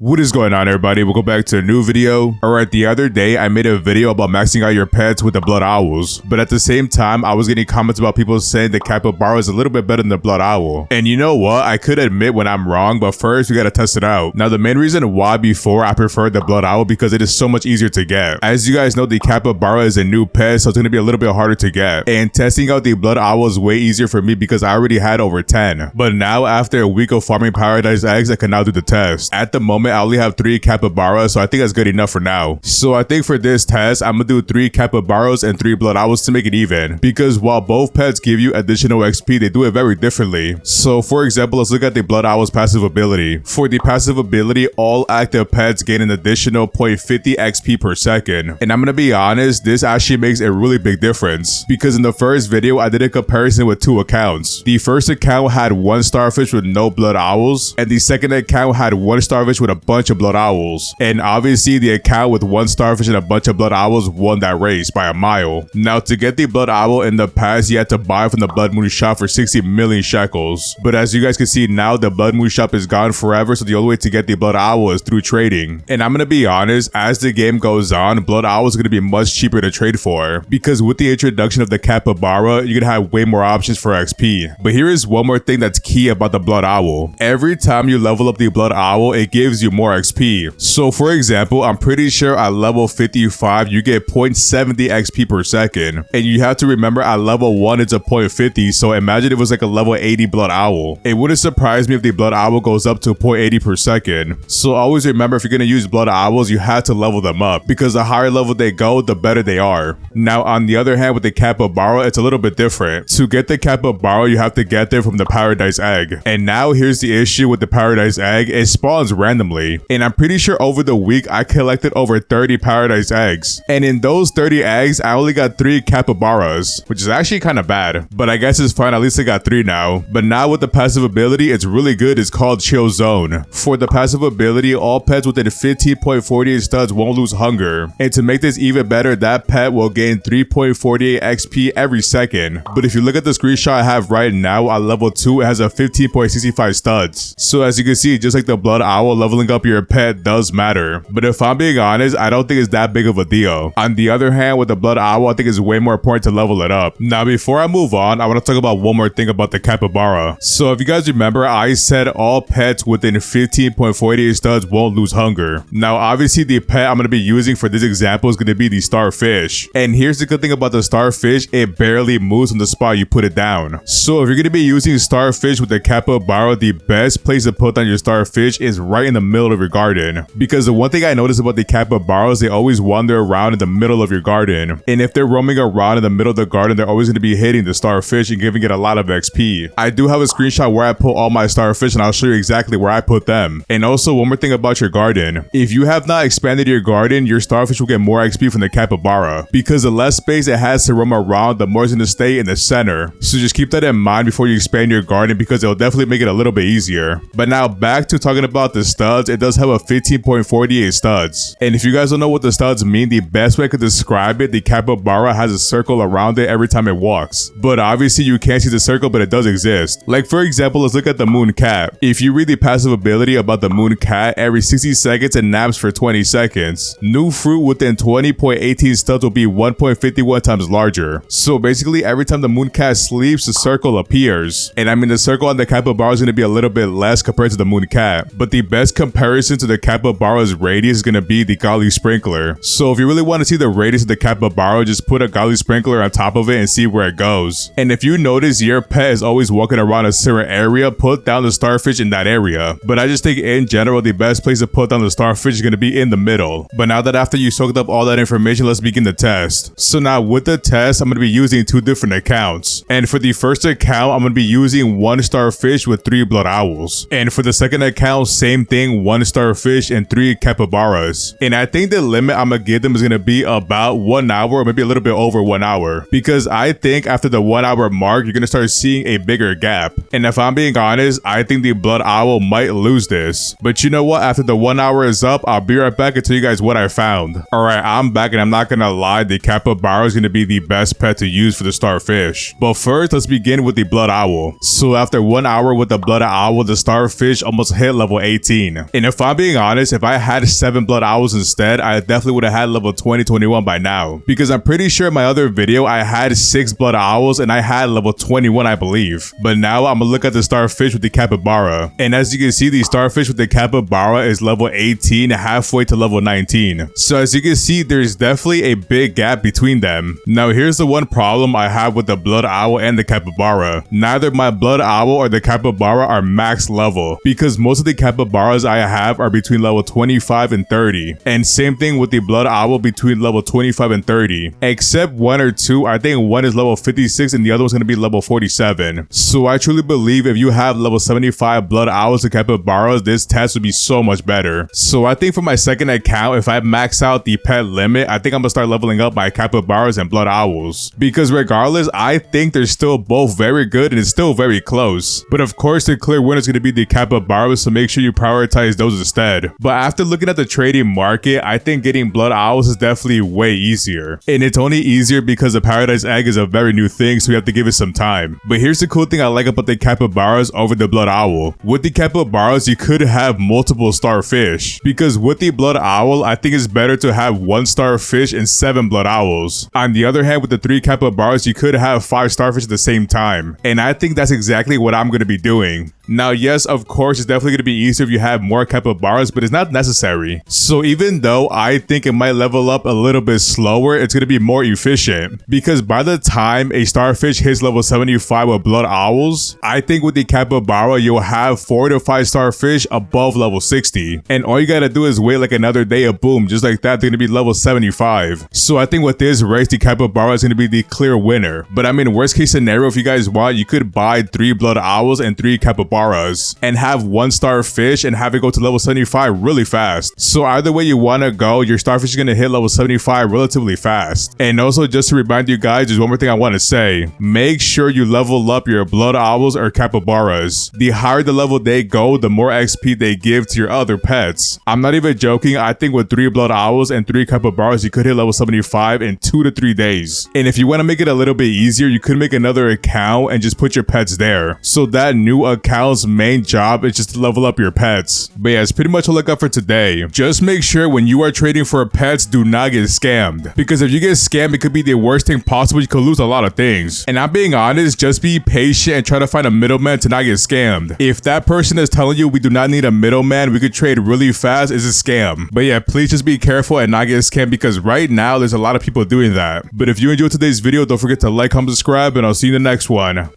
What is going on, everybody? Welcome back to a new video. Alright, the other day I made a video about maxing out your pets with the blood owls, but at the same time I was getting comments about people saying the capybara is a little bit better than the blood owl. And you know what? I could admit when I'm wrong, but first we gotta test it out. Now the main reason why before I preferred the blood owl because it is so much easier to get. As you guys know, the capybara is a new pet, so it's gonna be a little bit harder to get. And testing out the blood owl is way easier for me because I already had over 10. But now after a week of farming paradise eggs, I can now do the test. At the moment I only have 3 capybaras, so I think that's good enough for now. So I think for this test, I'm gonna do 3 capybaras and 3 blood owls to make it even. Because while both pets give you additional XP, they do it very differently. So for example, let's look at the blood owl's passive ability. For the passive ability, all active pets gain an additional 0.50 XP per second. And I'm gonna be honest, this actually makes a really big difference. Because in the first video, I did a comparison with 2 accounts. The first account had 1 starfish with no blood owls, and the second account had 1 starfish with a bunch of blood owls. And obviously the account with 1 starfish and a bunch of blood owls won that race by a mile. Now to get the blood owl in the past, you had to buy from the Blood Moon shop for 60 million shekels. But as you guys can see now, the Blood Moon shop is gone forever, so the only way to get the blood owl is through trading. And I'm gonna be honest, as the game goes on, blood owl is gonna be much cheaper to trade for. Because with the introduction of the capybara, you're gonna have way more options for XP. But here is one more thing that's key about the blood owl. Every time you level up the blood owl, it gives you more XP. So for example, I'm pretty sure at level 55 you get 0.70 XP per second, and you have to remember at level 1 it's a 0.50, so imagine it was like a level 80 blood owl. It wouldn't surprise me if the blood owl goes up to 0.80 per second. So always remember, if you're gonna use blood owls, you have to level them up, because the higher level they go, the better they are. Now on the other hand, with the capybara, it's a little bit different. To get the capybara, you have to get there from the paradise egg. And now here's the issue with the paradise egg, it spawns randomly. And I'm pretty sure over the week I collected over 30 paradise eggs. And in those 30 eggs, I only got 3 capybaras, which is actually kind of bad. But I guess it's fine, at least I got 3 now. But now with the passive ability, it's really good. It's called Chill Zone. For the passive ability, all pets within 15.48 studs won't lose hunger. And to make this even better, that pet will gain 3.48 XP every second. But if you look at the screenshot I have right now, at level 2, it has a 15.65 studs. So as you can see, just like the blood owl, leveling up your pet does matter. But if I'm being honest, I don't think it's that big of a deal. On the other hand, with the blood owl, I think it's way more important to level it up. Now before I move on, I want to talk about one more thing about the capybara. So if you guys remember, I said all pets within 15.48 studs won't lose hunger. Now obviously the pet I'm going to be using for this example is going to be the starfish. And here's the good thing about the starfish, it barely moves on the spot you put it down. So if you're going to be using starfish with the capybara, the best place to put down your starfish is right in the middle of your garden. Because the one thing I noticed about the capybaras, they always wander around in the middle of your garden. And if they're roaming around in the middle of the garden, they're always going to be hitting the starfish and giving it a lot of XP. I do have a screenshot where I put all my starfish, and I'll show you exactly where I put them. And also one more thing about your garden. If you have not expanded your garden, your starfish will get more XP from the capybara. Because the less space it has to roam around, the more it's going to stay in the center. So just keep that in mind before you expand your garden, because it'll definitely make it a little bit easier. But now back to talking about the studs, it does have a 15.48 studs. And if you guys don't know what the studs mean, the best way I could describe it, the capybara has a circle around it every time it walks. But obviously you can't see the circle, but it does exist. Like for example, let's look at the moon cat. If you read the passive ability about the moon cat, every 60 seconds it naps for 20 seconds. New fruit within 20.18 studs will be 1.51 times larger. So basically every time the moon cat sleeps, the circle appears. And I mean the circle on the capybara is going to be a little bit less compared to the moon cat. But the best comparison to the capybara's radius is going to be the godly sprinkler. So if you really want to see the radius of the capybara, just put a godly sprinkler on top of it and see where it goes. And if you notice your pet is always walking around a certain area, put down the starfish in that area. But I just think in general the best place to put down the starfish is going to be in the middle. But now that after you soaked up all that information, let's begin the test. So now with the test, I'm going to be using 2 different accounts. And for the first account, I'm going to be using 1 starfish with 3 blood owls. And for the second account, same thing, 1 starfish and 3 capybaras. And I think the limit I'm gonna give them is gonna be about 1 hour, or maybe a little bit over 1 hour. Because I think after the 1 hour mark, you're gonna start seeing a bigger gap. And if I'm being honest, I think the blood owl might lose this. But you know what? After the 1 hour is up, I'll be right back and tell you guys what I found. Alright, I'm back, and I'm not gonna lie, the capybara is gonna be the best pet to use for the starfish. But first, let's begin with the blood owl. So after 1 hour with the blood owl, the starfish almost hit level 18. And if I'm being honest, if I had 7 blood owls instead, I definitely would have had level 20, 21 by now. Because I'm pretty sure in my other video, I had 6 blood owls and I had level 21, I believe. But now I'm gonna look at the starfish with the capybara. And as you can see, the starfish with the capybara is level 18, halfway to level 19. So as you can see, there's definitely a big gap between them. Now here's the one problem I have with the blood owl and the capybara. Neither my blood owl or the capybara are max level, because most of the capybaras I have are between level 25 and 30. And same thing with the blood owl between level 25 and 30. Except 1 or 2, I think one is level 56 and the other one's gonna be level 47. So I truly believe if you have level 75 blood owls and capybaras, this test would be so much better. So I think for my second account, if I max out the pet limit, I think I'm gonna start leveling up my capybaras and blood owls. Because regardless, I think they're still both very good and it's still very close. But of course, the clear winner is gonna be the capybaras, so make sure you prioritize those instead. But after looking at the trading market, I think getting blood owls is definitely way easier. And it's only easier because the paradise egg is a very new thing, so we have to give it some time. But here's the cool thing I like about the capybaras over the blood owl. With the capybaras, you could have multiple starfish. Because with the blood owl, I think it's better to have 1 starfish and 7 blood owls. On the other hand, with the 3 capybaras, you could have 5 starfish at the same time. And I think that's exactly what I'm going to be doing. Now, yes, of course, it's definitely going to be easier if you have more capybaras, but it's not necessary. So even though I think it might level up a little bit slower, it's going to be more efficient. Because by the time a starfish hits level 75 with blood owls, I think with the capybara, you'll have 4 to 5 starfish above level 60. And all you got to do is wait like another day and boom, just like that, they're going to be level 75. So I think with this race, the capybara is going to be the clear winner. But I mean, worst case scenario, if you guys want, you could buy 3 blood owls and 3 capybaras and have 1 starfish and have it go to level 75 really fast. So either way you want to go, your starfish is going to hit level 75 relatively fast. And also, just to remind you guys, there's one more thing I want to say. Make sure you level up your blood owls or capybaras. The higher the level they go, the more XP they give to your other pets. I'm not even joking. I think with 3 blood owls and 3 capybaras, you could hit level 75 in 2 to 3 days. And if you want to make it a little bit easier, you could make another account and just put your pets there. So that new account's main job is just to level up your pets. But yeah, it's pretty much all I got for today. Just make sure when you are trading for pets, do not get scammed. Because if you get scammed, it could be the worst thing possible. You could lose a lot of things. And I'm being honest, just be patient and try to find a middleman to not get scammed. If that person is telling you we do not need a middleman, we could trade really fast, it's a scam. But yeah, please just be careful and not get scammed, because right now there's a lot of people doing that. But if you enjoyed today's video, don't forget to like, comment, subscribe, and I'll see you in the next one.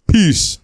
Peace.